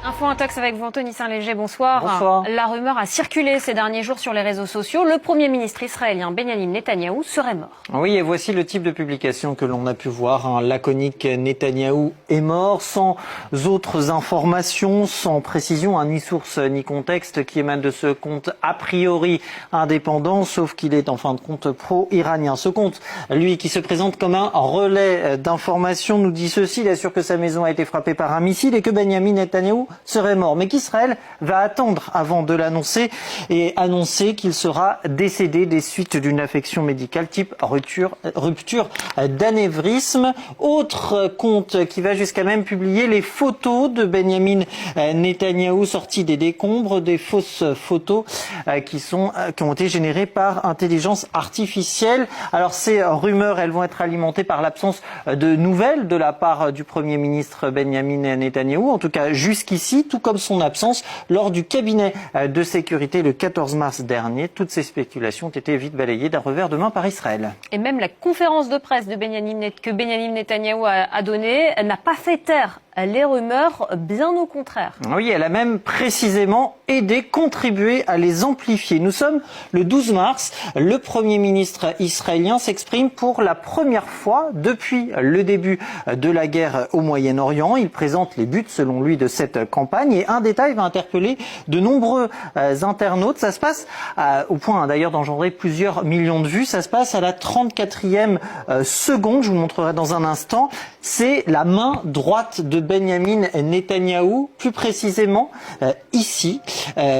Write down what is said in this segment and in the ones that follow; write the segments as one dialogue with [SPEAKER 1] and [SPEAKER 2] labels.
[SPEAKER 1] Info Intox avec vous, Anthony Saint-Léger, bonsoir.
[SPEAKER 2] Bonsoir.
[SPEAKER 1] La rumeur a circulé ces derniers jours sur les réseaux sociaux. Le Premier ministre israélien Benyamin Netanyahou serait mort.
[SPEAKER 2] Oui, et voici le type de publication que l'on a pu voir. Un laconique Netanyahou est mort, sans autres informations, sans précision, ni source ni contexte qui émane de ce compte a priori indépendant, sauf qu'il est en fin de compte pro-iranien. Ce compte, lui, qui se présente comme un relais d'information, nous dit ceci. Il assure que sa maison a été frappée par un missile et que Benyamin Netanyahou serait mort, mais qu'Israël va attendre avant de l'annoncer et annoncer qu'il sera décédé des suites d'une affection médicale type rupture d'anévrisme. Autre compte qui va jusqu'à même publier les photos de Benyamin Netanyahou sorties des décombres, des fausses photos qui ont été générées par intelligence artificielle. Alors ces rumeurs, elles vont être alimentées par l'absence de nouvelles de la part du Premier ministre Benyamin Netanyahou, en tout cas jusqu'ici, tout comme son absence lors du cabinet de sécurité le 14 mars dernier. Toutes ces spéculations ont été vite balayées d'un revers de main par Israël.
[SPEAKER 1] Et même la conférence de presse que Benyamin Netanyahou a donnée n'a pas fait taire les rumeurs, bien au contraire.
[SPEAKER 2] Oui, elle a même précisément aidé, contribué à les amplifier. Nous sommes le 12 mars, le Premier ministre israélien s'exprime pour la première fois depuis le début de la guerre au Moyen-Orient. Il présente les buts, selon lui, de cette campagne et un détail va interpeller de nombreux internautes. Ça se passe, au point d'ailleurs d'engendrer plusieurs millions de vues, ça se passe à la 34e seconde, je vous montrerai dans un instant. C'est la main droite de Benyamin Netanyahou, plus précisément ici.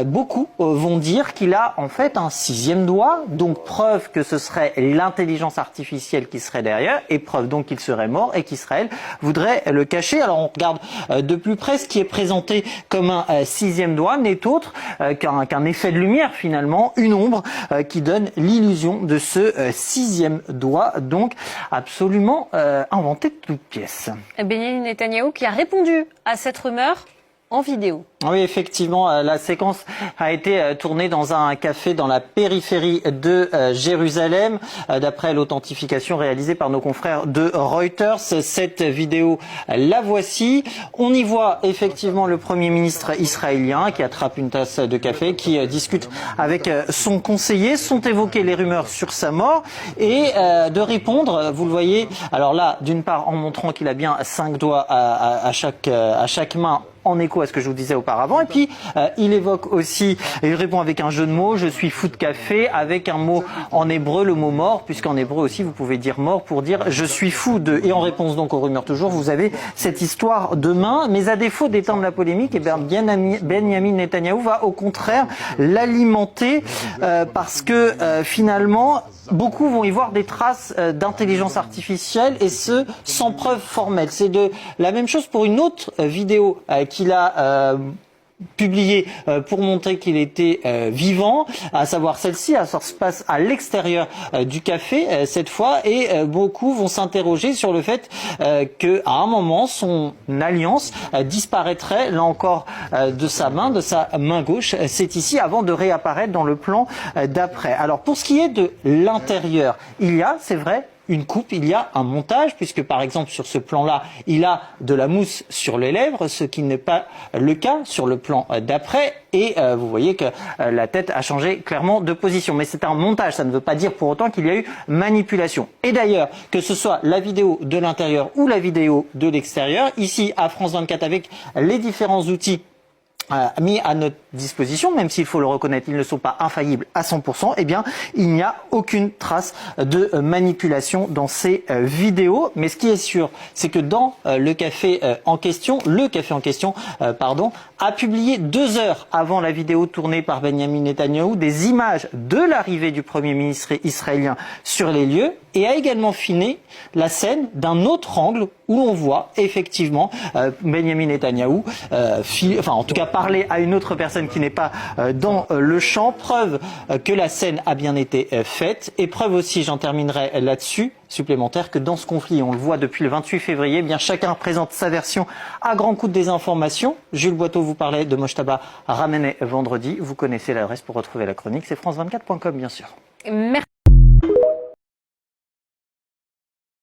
[SPEAKER 2] Beaucoup vont dire qu'il a en fait un 6e doigt, donc preuve que ce serait l'intelligence artificielle qui serait derrière, et preuve donc qu'il serait mort et qu'Israël voudrait le cacher. Alors on regarde de plus près, ce qui est présenté comme un 6e doigt n'est autre qu'un effet de lumière finalement, une ombre qui donne l'illusion de ce 6e doigt, donc absolument inventé de toutes pièces.
[SPEAKER 1] Benyamin Netanyahou qui a répondu à cette rumeur en vidéo.
[SPEAKER 2] Oui, effectivement, la séquence a été tournée dans un café dans la périphérie de Jérusalem, d'après l'authentification réalisée par nos confrères de Reuters. Cette vidéo, la voici. On y voit effectivement le Premier ministre israélien qui attrape une tasse de café, qui discute avec son conseiller. Sont évoquées les rumeurs sur sa mort et de répondre, vous le voyez, alors là, d'une part en montrant qu'il a bien 5 doigts à chaque main, en écho à ce que je vous disais auparavant. Et puis, il évoque aussi, il répond avec un jeu de mots, je suis fou de café, avec un mot en hébreu, le mot mort, puisqu'en hébreu aussi, vous pouvez dire mort pour dire je suis fou de. Et en réponse donc aux rumeurs toujours, vous avez cette histoire de main. Mais à défaut d'étendre la polémique, eh bien, Benyamin Netanyahou va au contraire l'alimenter parce que finalement, beaucoup vont y voir des traces d'intelligence artificielle et ce, sans preuve formelle. C'est de la même chose pour une autre vidéo qu'il a publié pour montrer qu'il était vivant, à savoir celle-ci. Ça se passe à l'extérieur du café cette fois, et beaucoup vont s'interroger sur le fait qu'à un moment son alliance disparaîtrait là encore de sa main gauche. C'est ici avant de réapparaître dans le plan d'après. Alors pour ce qui est de l'intérieur, il y a, c'est vrai, une coupe, il y a un montage, puisque par exemple sur ce plan-là, il a de la mousse sur les lèvres, ce qui n'est pas le cas sur le plan d'après, et vous voyez que la tête a changé clairement de position. Mais c'est un montage, ça ne veut pas dire pour autant qu'il y a eu manipulation. Et d'ailleurs, que ce soit la vidéo de l'intérieur ou la vidéo de l'extérieur, ici à France 24 avec les différents outils mis à notre disposition, même s'il faut le reconnaître, ils ne sont pas infaillibles à 100%, eh bien, il n'y a aucune trace de manipulation dans ces vidéos. Mais ce qui est sûr, c'est que dans le café en question, a publié 2 heures avant la vidéo tournée par Benyamin Netanyahou des images de l'arrivée du Premier ministre israélien sur les lieux, et a également filmé la scène d'un autre angle où l'on voit effectivement Benyamin Netanyahou, en tout cas parler à une autre personne qui n'est pas dans le champ. Preuve que la scène a bien été faite, et preuve aussi, j'en terminerai là-dessus, supplémentaire, que dans ce conflit, on le voit depuis le 28 février, eh bien chacun présente sa version à grands coups de désinformation. Jules Boiteau vous parlait de Mojtaba Ramenei vendredi. Vous connaissez l'adresse pour retrouver la chronique, c'est france24.com bien sûr.
[SPEAKER 1] Merci.